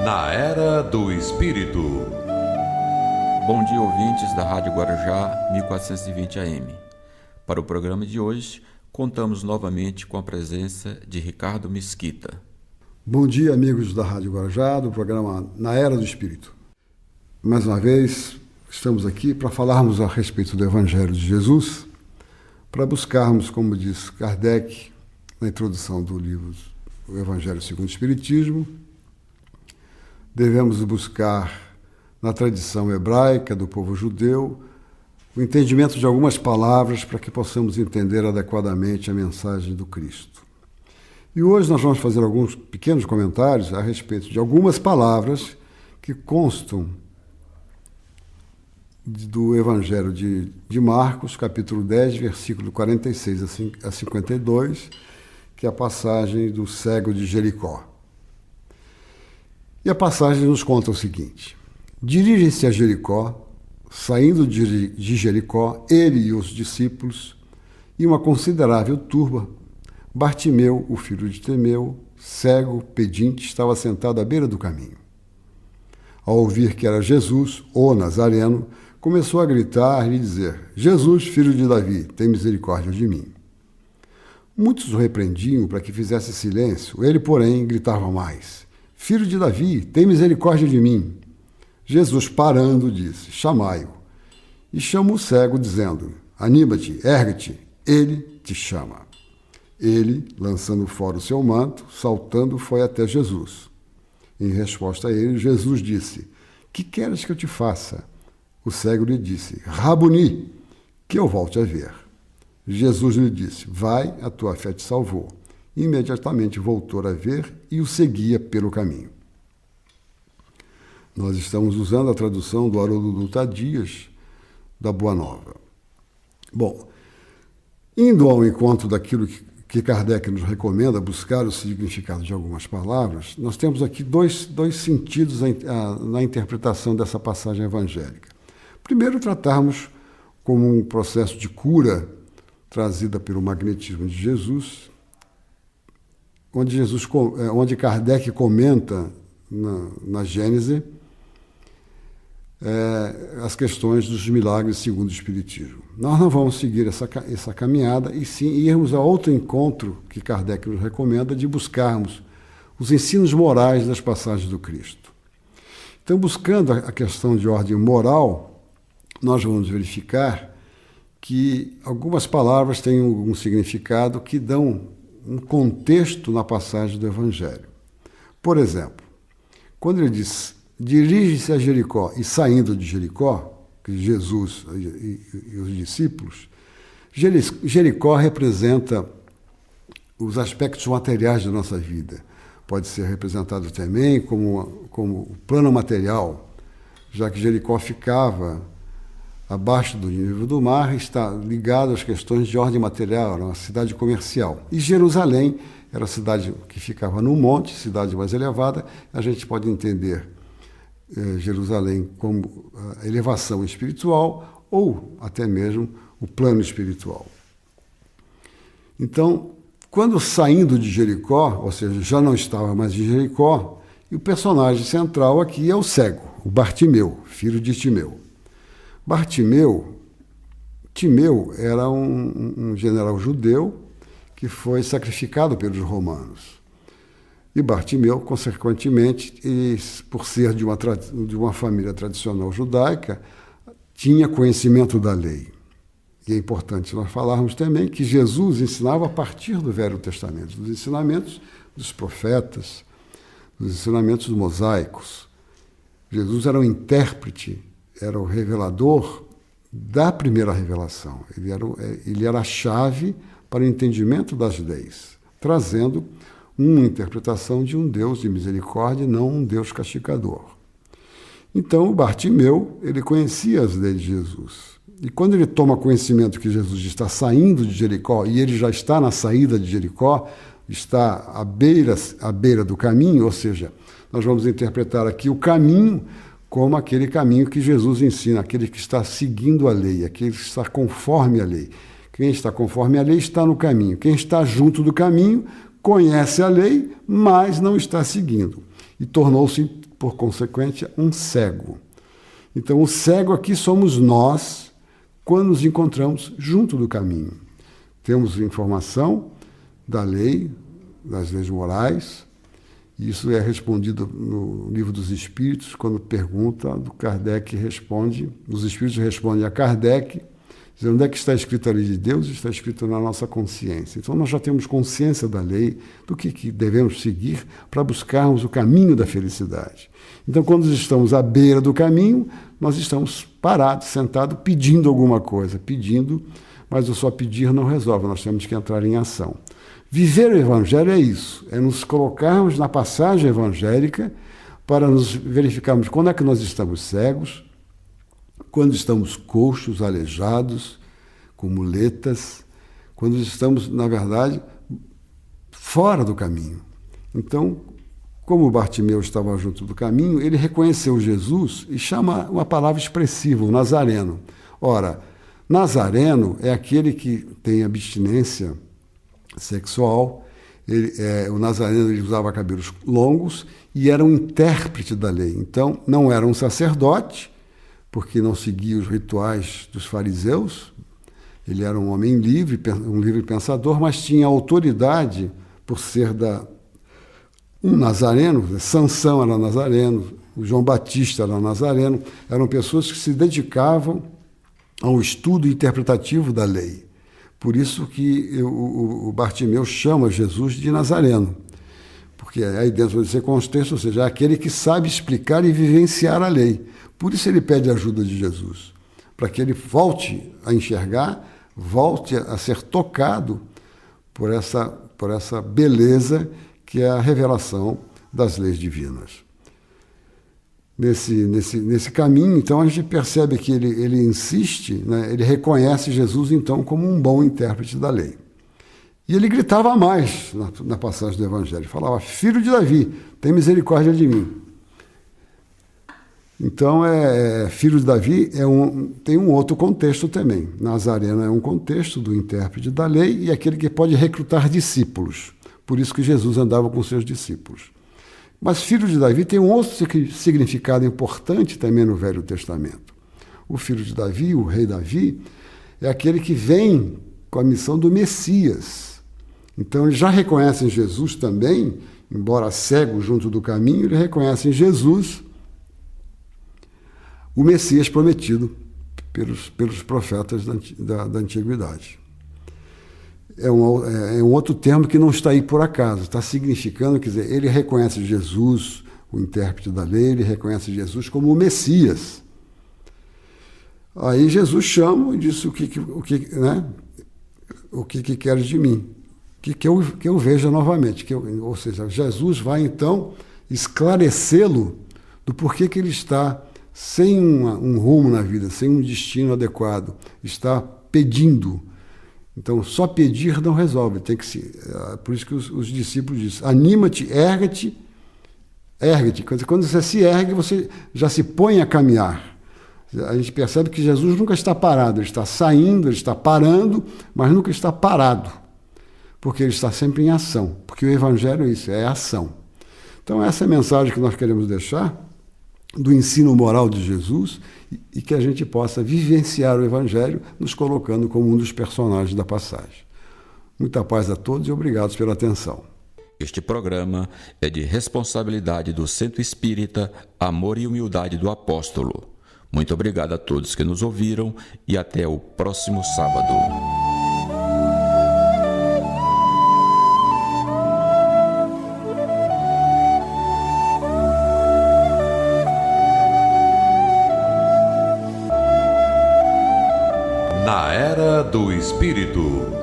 Na Era do Espírito. Bom dia, ouvintes da Rádio Guarujá 1420 AM. Para o programa de hoje, contamos novamente com a presença de Ricardo Mesquita. Bom dia, amigos da Rádio Guarujá, do programa Na Era do Espírito. Mais uma vez, estamos aqui para falarmos a respeito do Evangelho de Jesus, para buscarmos, como diz Kardec, na introdução do livro O Evangelho segundo o Espiritismo, devemos buscar na tradição hebraica do povo judeu o entendimento de algumas palavras para que possamos entender adequadamente a mensagem do Cristo. E hoje nós vamos fazer alguns pequenos comentários a respeito de algumas palavras que constam do Evangelho de Marcos, capítulo 10, versículo 46 a 52, que é a passagem do cego de Jericó. E a passagem nos conta o seguinte: dirige-se a Jericó, saindo de Jericó, ele e os discípulos, e uma considerável turba. Bartimeu, o filho de Temeu, cego, pedinte, estava sentado à beira do caminho. Ao ouvir que era Jesus, o Nazareno, começou a gritar e dizer: Jesus, filho de Davi, tem misericórdia de mim. Muitos o repreendiam para que fizesse silêncio, ele, porém, gritava mais: Filho de Davi, tem misericórdia de mim. Jesus, parando, disse: chamai-o. E chamou o cego, dizendo: anima-te, ergue-te, ele te chama. Ele, lançando fora o seu manto, saltando, foi até Jesus. Em resposta a ele, Jesus disse: que queres que eu te faça? O cego lhe disse: Rabuni, que eu volte a ver. Jesus lhe disse: vai, a tua fé te salvou. Imediatamente voltou a ver e o seguia pelo caminho. Nós estamos usando a tradução do Haroldo Dutra Dias, da Boa Nova. Bom, indo ao encontro daquilo que Kardec nos recomenda, buscar o significado de algumas palavras, nós temos aqui dois sentidos na interpretação dessa passagem evangélica. Primeiro, tratarmos como um processo de cura trazida pelo magnetismo de Jesus, onde Kardec comenta na Gênese as questões dos milagres segundo o Espiritismo. Nós não vamos seguir essa caminhada, e sim irmos a outro encontro que Kardec nos recomenda, de buscarmos os ensinos morais das passagens do Cristo. Então, buscando a questão de ordem moral, nós vamos verificar que algumas palavras têm um significado que dão um contexto na passagem do Evangelho. Por exemplo, quando ele diz, dirige-se a Jericó, e saindo de Jericó, que Jesus e os discípulos, Jericó representa os aspectos materiais da nossa vida. Pode ser representado também como o plano material, já que Jericó ficava abaixo do nível do mar, está ligado às questões de ordem material, era uma cidade comercial. E Jerusalém era a cidade que ficava no monte, cidade mais elevada. A gente pode entender Jerusalém como a elevação espiritual ou até mesmo o plano espiritual. Então, quando saindo de Jericó, ou seja, já não estava mais em Jericó, e o personagem central aqui é o cego, o Bartimeu, filho de Timeu. Timeu era um general judeu que foi sacrificado pelos romanos. E Bartimeu, consequentemente, por ser de uma família tradicional judaica, tinha conhecimento da lei. E é importante nós falarmos também que Jesus ensinava a partir do Velho Testamento, dos ensinamentos dos profetas, dos ensinamentos mosaicos. Jesus era um intérprete, era o revelador da primeira revelação. Ele era a chave para o entendimento das leis, trazendo uma interpretação de um Deus de misericórdia, não um Deus castigador. Então, o Bartimeu, ele conhecia as leis de Jesus. E quando ele toma conhecimento que Jesus está saindo de Jericó, e ele já está na saída de Jericó, está à beira do caminho, ou seja, nós vamos interpretar aqui o caminho como aquele caminho que Jesus ensina, aquele que está seguindo a lei, aquele que está conforme a lei. Quem está conforme a lei está no caminho. Quem está junto do caminho conhece a lei, mas não está seguindo. E tornou-se, por consequente, um cego. Então, o cego aqui somos nós quando nos encontramos junto do caminho. Temos informação da lei, das leis morais. Isso é respondido no Livro dos Espíritos, quando pergunta do Kardec responde, os Espíritos respondem a Kardec, dizendo onde é que está escrito a lei de Deus? Está escrito na nossa consciência. Então nós já temos consciência da lei, do que devemos seguir para buscarmos o caminho da felicidade. Então quando estamos à beira do caminho, nós estamos parados, sentados, pedindo alguma coisa, mas o só pedir não resolve, nós temos que entrar em ação. Viver o Evangelho é isso, é nos colocarmos na passagem evangélica para nos verificarmos quando é que nós estamos cegos, quando estamos coxos, aleijados, com muletas, quando estamos, na verdade, fora do caminho. Então, como Bartimeu estava junto do caminho, ele reconheceu Jesus e chama uma palavra expressiva, o Nazareno. Ora, Nazareno é aquele que tem abstinência sexual. O Nazareno ele usava cabelos longos e era um intérprete da lei. Então, não era um sacerdote, porque não seguia os rituais dos fariseus. Ele era um homem livre, um livre pensador, mas tinha autoridade por ser um nazareno. Sansão era nazareno, o João Batista era nazareno. Eram pessoas que se dedicavam ao estudo interpretativo da lei. Por isso que o Bartimeu chama Jesus de Nazareno, porque aí dentro desse contexto, ou seja, é aquele que sabe explicar e vivenciar a lei. Por isso ele pede a ajuda de Jesus, para que ele volte a enxergar, volte a ser tocado por essa beleza que é a revelação das leis divinas. Nesse caminho, então, a gente percebe que ele insiste, né? Ele reconhece Jesus, então, como um bom intérprete da lei. E ele gritava mais na passagem do Evangelho, falava, filho de Davi, tem misericórdia de mim. Então, filho de Davi tem um outro contexto também. Nazareno é um contexto do intérprete da lei e aquele que pode recrutar discípulos. Por isso que Jesus andava com seus discípulos. Mas filho de Davi tem um outro significado importante também no Velho Testamento. O filho de Davi, o rei Davi, é aquele que vem com a missão do Messias. Então ele já reconhece em Jesus também, embora cego junto do caminho, ele reconhece em Jesus o Messias prometido pelos profetas da antiguidade. É um outro termo que não está aí por acaso, está significando, quer dizer, ele reconhece Jesus, o intérprete da lei, ele reconhece Jesus como o Messias. Aí Jesus chama e diz o que queres de mim, que eu veja novamente, ou seja, Jesus vai então esclarecê-lo do porquê que ele está sem um rumo na vida, sem um destino adequado, está pedindo. Então, só pedir não resolve, tem que por isso que os discípulos dizem, anima-te, ergue-te. Quando você se ergue, você já se põe a caminhar. A gente percebe que Jesus nunca está parado, ele está saindo, ele está parando, mas nunca está parado, porque ele está sempre em ação, porque o Evangelho é isso, é ação. Então, essa é a mensagem que nós queremos deixar do ensino moral de Jesus e que a gente possa vivenciar o Evangelho nos colocando como um dos personagens da passagem. Muita paz a todos e obrigados pela atenção. Este programa é de responsabilidade do Centro Espírita Amor e Humildade do Apóstolo. Muito obrigado a todos que nos ouviram e até o próximo sábado. Na Era do Espírito.